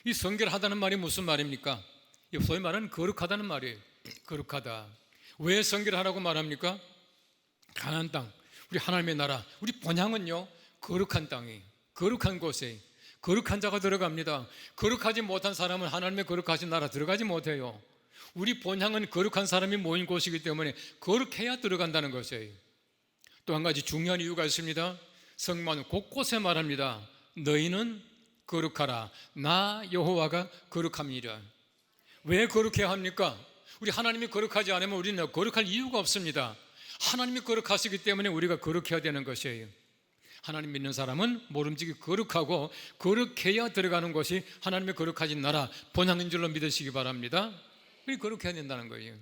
이 성결하다는 말이 무슨 말입니까? 소위 말하는 거룩하다는 말이에요. 거룩하다. 왜 성결하라고 말합니까? 가나안 땅, 우리 하나님의 나라, 우리 본향은요 거룩한 땅이에요. 거룩한 곳에 거룩한 자가 들어갑니다. 거룩하지 못한 사람은 하나님의 거룩하신 나라 들어가지 못해요. 우리 본향은 거룩한 사람이 모인 곳이기 때문에 거룩해야 들어간다는 것이에요. 또 한 가지 중요한 이유가 있습니다. 성경은 곳곳에 말합니다. 너희는 거룩하라. 나 여호와가 거룩함이라. 왜 거룩해야 합니까? 우리 하나님이 거룩하지 않으면 우리는 거룩할 이유가 없습니다. 하나님이 거룩하시기 때문에 우리가 거룩해야 되는 것이에요. 하나님 믿는 사람은 모름지기 거룩하고 거룩해야 들어가는 것이 하나님의 거룩하신 나라 본향인 줄로 믿으시기 바랍니다. 우리 거룩해야 된다는 거예요.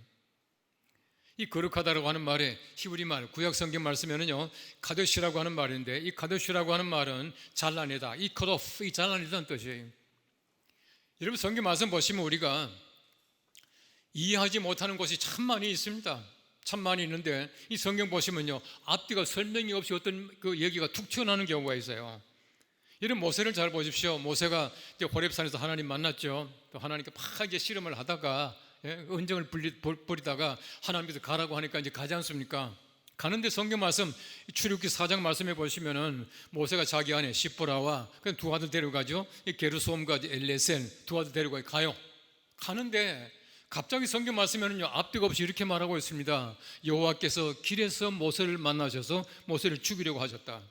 이 거룩하다라고 하는 말에 히브리 말, 구약 성경 말씀에는요 카도시라고 하는 말인데, 이 카도시라고 하는 말은 잘라내다, 이 cut off, 이 잘라내다는 뜻이에요. 여러분 성경 말씀 보시면 우리가 이해하지 못하는 것이 참 많이 있습니다. 참 많이 있는데 이 성경 보시면요 앞뒤가 설명이 없이 어떤 그 얘기가 툭 튀어나오는 경우가 있어요. 이런 모세를 잘 보십시오. 모세가 이제 호렙산에서 하나님 만났죠. 또 하나님께 막 이제 씨름을 하다가 은정을 부리다가 하나님께서 가라고 하니까 이제 가지 않습니까? 가는데 성경 말씀 출애굽기 4장 말씀해 보시면은 모세가 자기 아내 시보라와 두 아들 데려가죠. 게르솜과 엘레셀 두 아들 데리고 가요. 가는데 갑자기 성경 말씀에는요 앞뒤가 없이 이렇게 말하고 있습니다. 여호와께서 길에서 모세를 만나셔서 모세를 죽이려고 하셨다.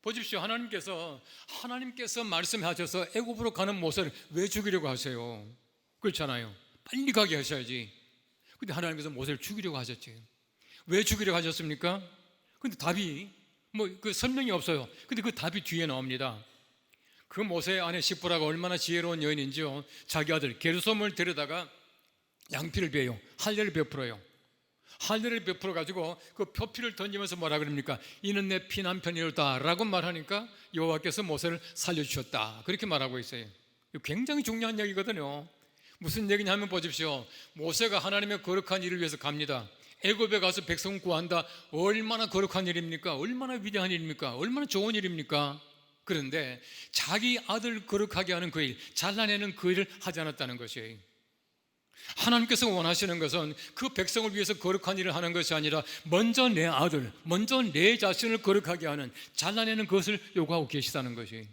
보십시오. 하나님께서 말씀하셔서 애굽으로 가는 모세를 왜 죽이려고 하세요? 그렇잖아요. 빨리 가게 하셔야지. 근데 하나님께서 모세를 죽이려고 하셨지. 왜 죽이려고 하셨습니까? 근데 답이 그 설명이 없어요. 근데 그 답이 뒤에 나옵니다. 그 모세의 아내 시보라가 얼마나 지혜로운 여인인지요. 자기 아들 게르솜을 데려다가 양피를 베요. 할례를 베풀어요. 할례를 베풀어 가지고 그 표피를 던지면서 뭐라 그럽니까? 이는 내 피난편이로다 라고 말하니까 여호와께서 모세를 살려주셨다, 그렇게 말하고 있어요. 굉장히 중요한 얘기거든요. 무슨 얘기냐면 보십시오. 모세가 하나님의 거룩한 일을 위해서 갑니다. 애굽에 가서 백성 구한다. 얼마나 거룩한 일입니까? 얼마나 위대한 일입니까? 얼마나 좋은 일입니까? 그런데 자기 아들 거룩하게 하는 그 일, 잘라내는 그 일을 하지 않았다는 것이에요. 하나님께서 원하시는 것은 그 백성을 위해서 거룩한 일을 하는 것이 아니라 먼저 내 아들, 먼저 내 자신을 거룩하게 하는, 잘라내는 것을 요구하고 계시다는 것이.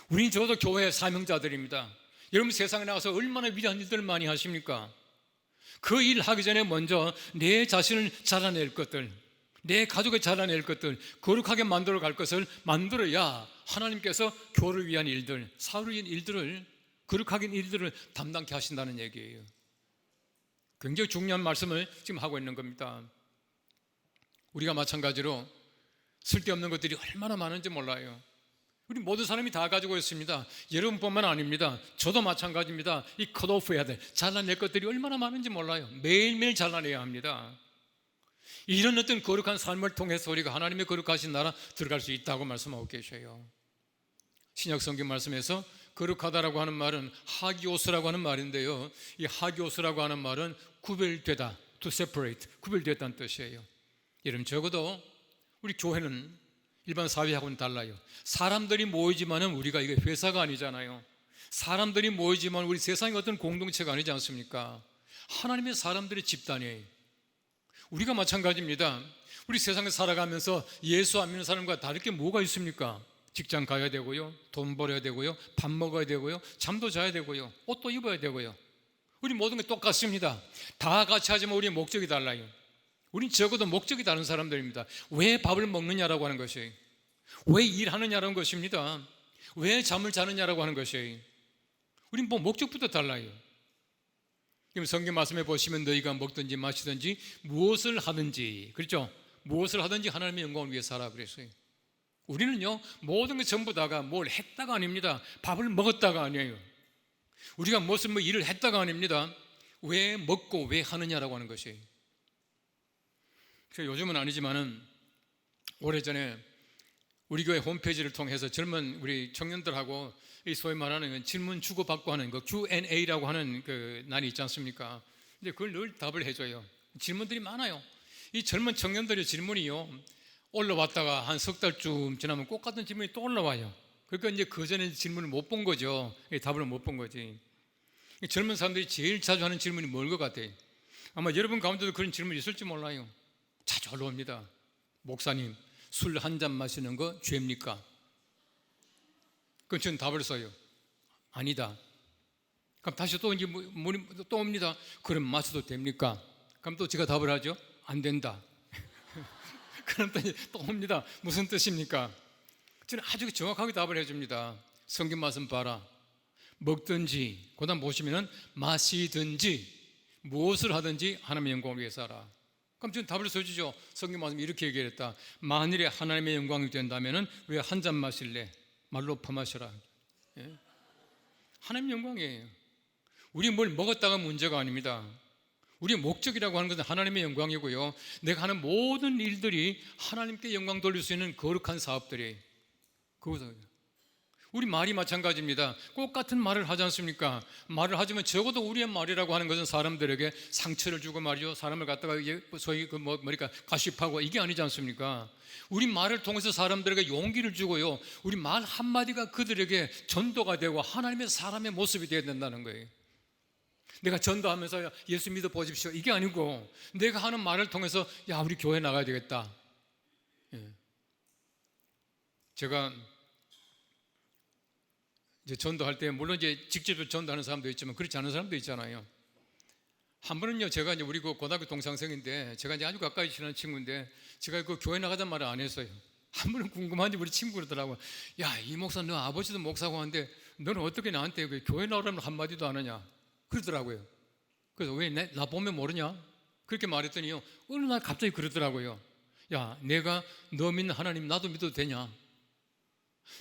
우린 저도 교회의 사명자들입니다. 여러분 세상에 나가서 얼마나 위대한 일들을 많이 하십니까? 그 일 하기 전에 먼저 내 자신을 잘라낼 것들, 내 가족을 잘라낼 것들, 거룩하게 만들어 갈 것을 만들어야 하나님께서 교회를 위한 일들, 사회를 위한 일들을, 거룩하게 일들을 담당케 하신다는 얘기예요. 굉장히 중요한 말씀을 지금 하고 있는 겁니다. 우리가 마찬가지로 쓸데없는 것들이 얼마나 많은지 몰라요. 우리 모든 사람이 다 가지고 있습니다. 여러분뿐만 아닙니다. 저도 마찬가지입니다. 이 컷오프 해야 돼, 잘라낼 것들이 얼마나 많은지 몰라요. 매일매일 잘라내야 합니다. 이런 어떤 거룩한 삶을 통해서 우리가 하나님의 거룩하신 나라 들어갈 수 있다고 말씀하고 계셔요. 신약 성경 말씀에서 거룩하다라고 하는 말은 하기오스라고 하는 말인데요, 이 하기오스라고 하는 말은 구별되다, to separate, 구별됐다는 뜻이에요. 여러분 적어도 우리 교회는 일반 사회하고는 달라요. 사람들이 모이지만은 우리가 이게 회사가 아니잖아요. 사람들이 모이지만 우리 세상의 어떤 공동체가 아니지 않습니까? 하나님의 사람들의 집단이에요. 우리가 마찬가지입니다. 우리 세상에 살아가면서 예수 안 믿는 사람과 다를 게 뭐가 있습니까? 직장 가야 되고요, 돈 벌어야 되고요, 밥 먹어야 되고요, 잠도 자야 되고요, 옷도 입어야 되고요. 우리 모든 게 똑같습니다. 다 같이 하지만 우리의 목적이 달라요. 우린 적어도 목적이 다른 사람들입니다. 왜 밥을 먹느냐라고 하는 것이, 왜 일하느냐라는 것입니다. 왜 잠을 자느냐라고 하는 것이, 우린 뭐 목적부터 달라요. 그럼 성경 말씀에 보시면 너희가 먹든지 마시든지 무엇을 하든지, 그렇죠? 무엇을 하든지 하나님의 영광을 위해서 하라 그랬어요. 우리는요, 모든 게 전부 다가 뭘 했다가 아닙니다. 밥을 먹었다가 아니에요. 우리가 무슨 일을 했다가 아닙니다. 왜 먹고 왜 하느냐라고 하는 것이. 그래서 요즘은 아니지만은 오래전에 우리 교회 홈페이지를 통해서 젊은 우리 청년들하고 이 소위 말하는 질문 주고받고 하는 그 Q&A라고 하는 그 날이 있지 않습니까? 근데 그걸 늘 답을 해줘요. 질문들이 많아요. 이 젊은 청년들의 질문이요, 올라왔다가 한 석 달쯤 지나면 꼭 같은 질문이 또 올라와요. 그러니까 이제 그 전에 질문을 못 본 거죠. 답을 못 본 거지. 젊은 사람들이 제일 자주 하는 질문이 뭘 것 같아요? 아마 여러분 가운데도 그런 질문이 있을지 몰라요. 자주 올라옵니다. 목사님, 술 한 잔 마시는 거 죄입니까? 그럼 저는 답을 써요. 아니다. 그럼 다시 또 이제 또 옵니다. 그럼 마셔도 됩니까? 그럼 또 제가 답을 하죠. 안 된다. 그럼 또 옵니다. 무슨 뜻입니까? 저는 아주 정확하게 답을 해줍니다. 성경 말씀 봐라. 먹든지, 그 다음 보시면은 마시든지 무엇을 하든지 하나님의 영광을 위해서 하라. 그럼 저는 답을 써주죠. 성경 말씀 이렇게 얘기했다. 만일에 하나님의 영광이 된다면은 왜 한 잔 마실래? 말로 퍼마셔라. 예? 하나님의 영광이에요. 우리 뭘 먹었다가 문제가 아닙니다. 우리의 목적이라고 하는 것은 하나님의 영광이고요, 내가 하는 모든 일들이 하나님께 영광 돌릴 수 있는 거룩한 사업들이에요. 우리 말이 마찬가지입니다. 꼭 같은 말을 하지 않습니까? 말을 하지만 적어도 우리의 말이라고 하는 것은 사람들에게 상처를 주고 말이죠, 사람을 갖다가 소위 뭐니까 가십하고 이게 아니지 않습니까? 우리 말을 통해서 사람들에게 용기를 주고요, 우리 말 한마디가 그들에게 전도가 되고 하나님의 사람의 모습이 되어야 된다는 거예요. 내가 전도하면서 예수 믿어 보십시오 이게 아니고, 내가 하는 말을 통해서 야, 우리 교회 나가야 되겠다. 예. 제가 이제 전도할 때 물론 이제 직접 전도하는 사람도 있지만 그렇지 않은 사람도 있잖아요. 한 번은요, 제가 이제 우리 그 고등학교 동창생인데, 제가 이제 아주 가까이 친한 친구인데, 제가 그 교회 나가자는 말을 안 했어요. 한 번은 궁금한지 우리 친구 그러더라고요. 야, 이 목사, 너 아버지도 목사고 하는데 너는 어떻게 나한테 그 교회 나오라는 한마디도 안 하냐 그러더라고요. 그래서 왜 나 보면 모르냐 그렇게 말했더니요, 어느 날 갑자기 그러더라고요. 야, 내가 너 믿는 하나님 나도 믿어도 되냐?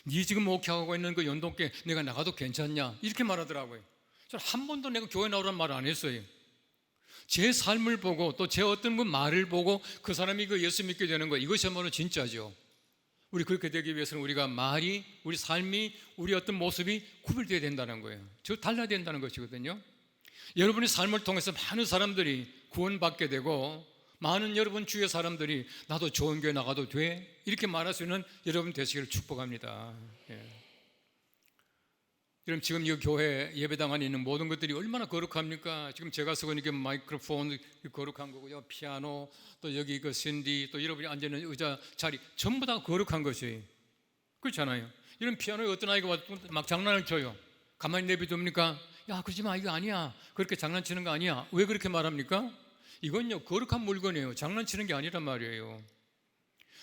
네 지금 목회하고 있는 그 연동계 내가 나가도 괜찮냐? 이렇게 말하더라고요. 저는 한 번도 내가 교회 나오라는 말을 안 했어요. 제 삶을 보고 또 제 어떤 그 말을 보고 그 사람이 그 예수 믿게 되는 거, 이것이야말로 진짜죠. 우리 그렇게 되기 위해서는 우리가 말이, 우리 삶이, 우리 어떤 모습이 구별되어야 된다는 거예요. 저 달라야 된다는 것이거든요. 여러분의 삶을 통해서 많은 사람들이 구원받게 되고, 많은 여러분 주위의 사람들이 나도 좋은 교회 나가도 돼 이렇게 말할 수 있는 여러분 되시기를 축복합니다. 예. 여러분, 지금 이 교회 예배당 안에 있는 모든 것들이 얼마나 거룩합니까? 지금 제가 쓰고 있는 게 마이크로폰 거룩한 거고요, 피아노, 또 여기 그 신디, 또 여러분이 앉아있는 의자 자리 전부 다 거룩한 것이, 그렇잖아요. 이런 피아노에 어떤 아이가 와서 막 장난을 쳐요. 가만히 내비둡니까? 야, 그러지 마, 이거 아니야, 그렇게 장난치는 거 아니야. 왜 그렇게 말합니까? 이건요, 거룩한 물건이에요. 장난치는 게 아니란 말이에요.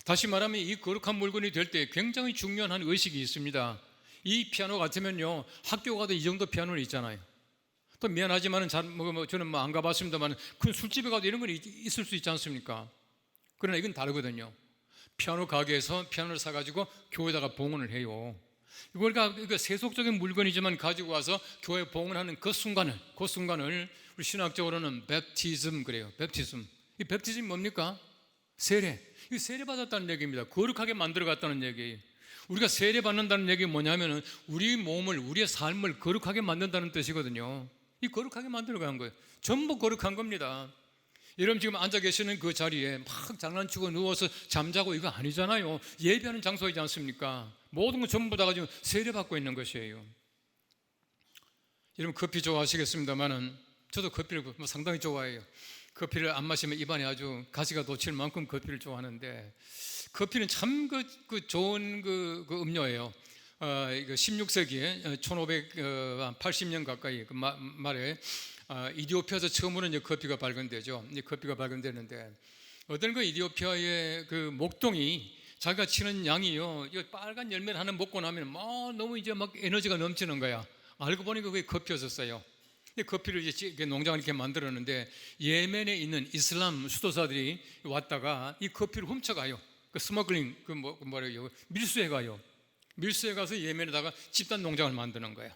다시 말하면 이 거룩한 물건이 될 때 굉장히 중요한 한 의식이 있습니다. 이 피아노 같으면요, 학교 가도 이 정도 피아노는 있잖아요. 또 미안하지만 저는 안 가봤습니다만 큰 술집에 가도 이런 건 있을 수 있지 않습니까? 그러나 이건 다르거든요. 피아노 가게에서 피아노를 사가지고 교회에다가 봉헌을 해요. 이거 세속적인 물건이지만 가지고 와서 교회에 봉헌하는 그 순간을 우리 신학적으로는 베프티즘 그래요. 베프티즘. 이 베프티즘이 뭡니까? 세례. 이 세례 받았다는 얘기입니다. 거룩하게 만들어 갔다는 얘기예요. 우리가 세례 받는다는 얘기 뭐냐면은 우리 몸을, 우리의 삶을 거룩하게 만든다는 뜻이거든요. 이 거룩하게 만들어 간 거예요. 전부 거룩한 겁니다. 여러분 지금 앉아 계시는 그 자리에 막 장난치고 누워서 잠자고 이거 아니잖아요. 예배하는 장소이지 않습니까? 모든 건 전부 다 가지고 세례 받고 있는 것이에요. 여러분 커피 좋아하시겠습니다만은 저도 커피를 상당히 좋아해요. 커피를 안 마시면 입안에 아주 가시가 돋칠 만큼 커피를 좋아하는데, 커피는 참 좋은 음료예요. 이거 16세기에 1580년 가까이 그 말에 이디오피아에서 처음으로 이제 커피가 발견되죠. 이제 커피가 발견되는데 어떤 그 이디오피아의 그 목동이 자기가 치는 양이요, 이 빨간 열매를 하나 먹고 나면 너무 이제 막 에너지가 넘치는 거야. 알고 보니까 그게 커피였었어요. 커피를 이제 농장을 이렇게 만들었는데 예멘에 있는 이슬람 수도사들이 왔다가 이 커피를 훔쳐가요. 그 스머글링, 밀수해 가요. 밀수해 가서 예멘에다가 집단 농장을 만드는 거야.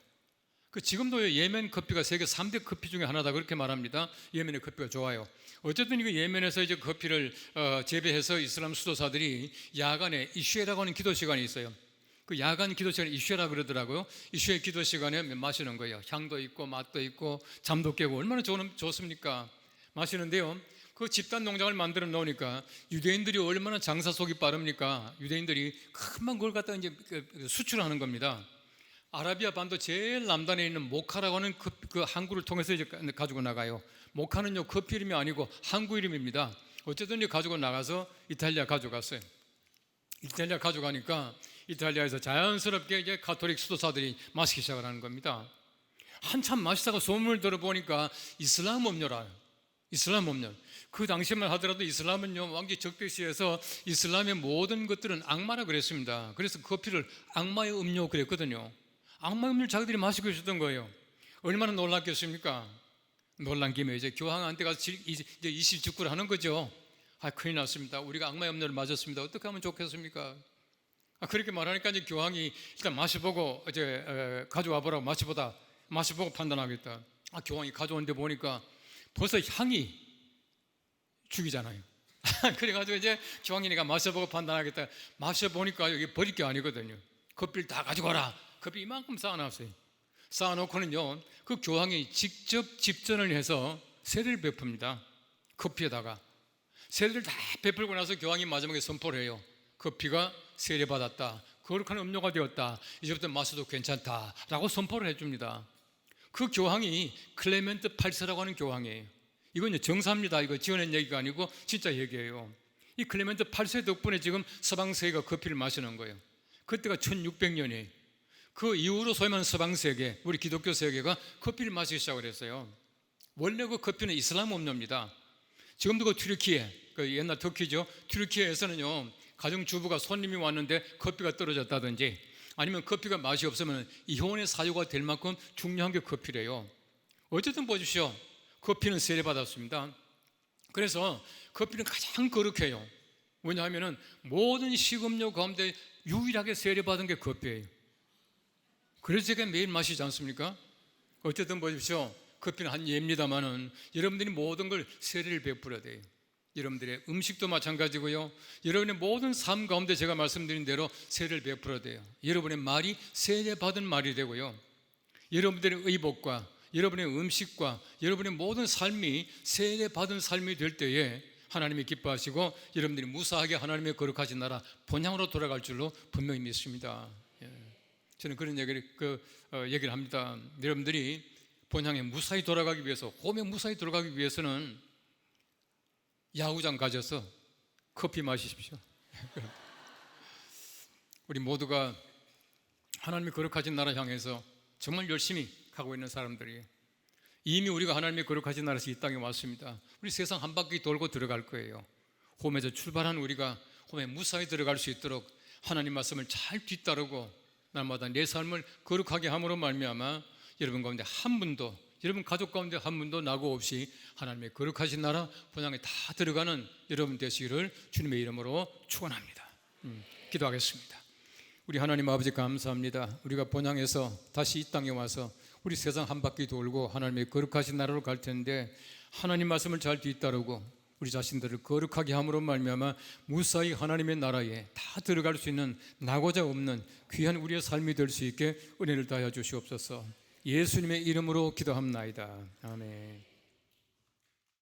그 지금도 예멘 커피가 세계 3대 커피 중에 하나다 그렇게 말합니다. 예멘의 커피가 좋아요. 어쨌든 이거 예멘에서 이제 커피를 재배해서 이슬람 수도사들이 야간에 이슈에라고 하는 기도 시간이 있어요. 그 야간 기도 시간에 이슈에라 그러더라고요. 이슈에 기도 시간에 마시는 거예요. 향도 있고 맛도 있고 잠도 깨고 얼마나 좋습니까? 마시는데요. 그 집단 농장을 만들어 놓으니까 유대인들이 얼마나 장사 속이 빠릅니까? 유대인들이 금방 그걸 갖다 이제 수출하는 겁니다. 아라비아 반도 제일 남단에 있는 모카라고 하는 그 항구를 통해서 이제 가지고 나가요. 모카는요 커피 이름이 아니고 항구 이름입니다. 어쨌든 이제 가지고 나가서 이탈리아 가져갔어요. 이탈리아 가져가니까 이탈리아에서 자연스럽게 이제 가톨릭 수도사들이 마시기 시작을 하는 겁니다. 한참 마시다가 소문을 들어보니까 이슬람 음료라. 이슬람 음료. 그 당시만 하더라도 이슬람은요 완전히 적대시해서 이슬람의 모든 것들은 악마라 그랬습니다. 그래서 커피를 악마의 음료 그랬거든요. 악마의 음료를 자기들이 마시고 있었던 거예요. 얼마나 놀랐겠습니까? 놀란 김에 이제 교황한테 가서 이제 이실직고를 하는 거죠. 큰일 났습니다. 우리가 악마의 음료를 마셨습니다. 어떻게 하면 좋겠습니까? 그렇게 말하니까 이제 교황이 일단 마셔보고 이제 가져와 보라고 마셔보고 판단하겠다. 교황이 가져온데 보니까 벌써 향이 죽이잖아요. 그래가지고 이제 교황이니까 마셔보고 판단하겠다. 마셔보니까 여기 버릴 게 아니거든요. 커피를 다 가지고 와라. 커피 이만큼 쌓아놨어요. 쌓아놓고는요 그 교황이 직접 집전을 해서 세례를 베풉니다. 커피에다가 세례를 다 베풀고 나서 교황이 마지막에 선포를 해요. 커피가 세례받았다. 거룩한 음료가 되었다. 이제부터 마셔도 괜찮다라고 선포를 해줍니다. 그 교황이 클레멘트 8세라고 하는 교황이에요. 이건 정사입니다. 이거 지어낸 얘기가 아니고 진짜 얘기예요. 이 클레멘트 8세 덕분에 지금 서방세계가 커피를 마시는 거예요. 그때가 1600년이에요. 그 이후로 소위 말하는 서방세계, 우리 기독교 세계가 커피를 마시기 시작을 했어요. 원래 그 커피는 이슬람 음료입니다. 지금도 그 튀르키예, 그 옛날 터키죠. 튀르키예에서는요 가정주부가 손님이 왔는데 커피가 떨어졌다든지 아니면 커피가 맛이 없으면 이혼의 사유가 될 만큼 중요한 게 커피래요. 어쨌든 보십시오. 커피는 세례받았습니다. 그래서 커피는 가장 거룩해요. 왜냐하면 모든 식음료 가운데 유일하게 세례받은 게 커피예요. 그래서 제가 매일 마시지 않습니까? 어쨌든 보십시오. 커피는 한 예입니다만은 여러분들이 모든 걸 세례를 베풀어야 돼요. 여러분들의 음식도 마찬가지고요. 여러분의 모든 삶 가운데 제가 말씀드린 대로 세례를 베풀어야 돼요. 여러분의 말이 세례받은 말이 되고요. 여러분들의 의복과 여러분의 음식과 여러분의 모든 삶이 세례받은 삶이 될 때에 하나님이 기뻐하시고 여러분들이 무사하게 하나님의 거룩하신 나라 본향으로 돌아갈 줄로 분명히 믿습니다. 저는 그런 얘기를 합니다. 여러분들이 본향에 무사히 돌아가기 위해서, 홈에 무사히 돌아가기 위해서는 야구장 가셔서 커피 마시십시오. 우리 모두가 하나님의 거룩하신 나라 향해서 정말 열심히 가고 있는 사람들이에요. 이미 우리가 하나님의 거룩하신 나라에서 이 땅에 왔습니다. 우리 세상 한 바퀴 돌고 들어갈 거예요. 홈에서 출발한 우리가 홈에 무사히 들어갈 수 있도록 하나님 말씀을 잘 뒤따르고 날마다 내 삶을 거룩하게 함으로 말미암아 여러분 가운데 한 분도, 여러분 가족 가운데 한 분도 낙오 없이 하나님의 거룩하신 나라 본향에 다 들어가는 여러분 되시기를 주님의 이름으로 축원합니다. 기도하겠습니다. 우리 하나님 아버지 감사합니다. 우리가 본향에서 다시 이 땅에 와서 우리 세상 한 바퀴 돌고 하나님의 거룩하신 나라로 갈 텐데 하나님 말씀을 잘 뒤따르고 우리 자신들을 거룩하게 함으로 말미암아 무사히 하나님의 나라에 다 들어갈 수 있는 나고자 없는 귀한 우리의 삶이 될 수 있게 은혜를 다하여 주시옵소서. 예수님의 이름으로 기도합나이다. 아멘.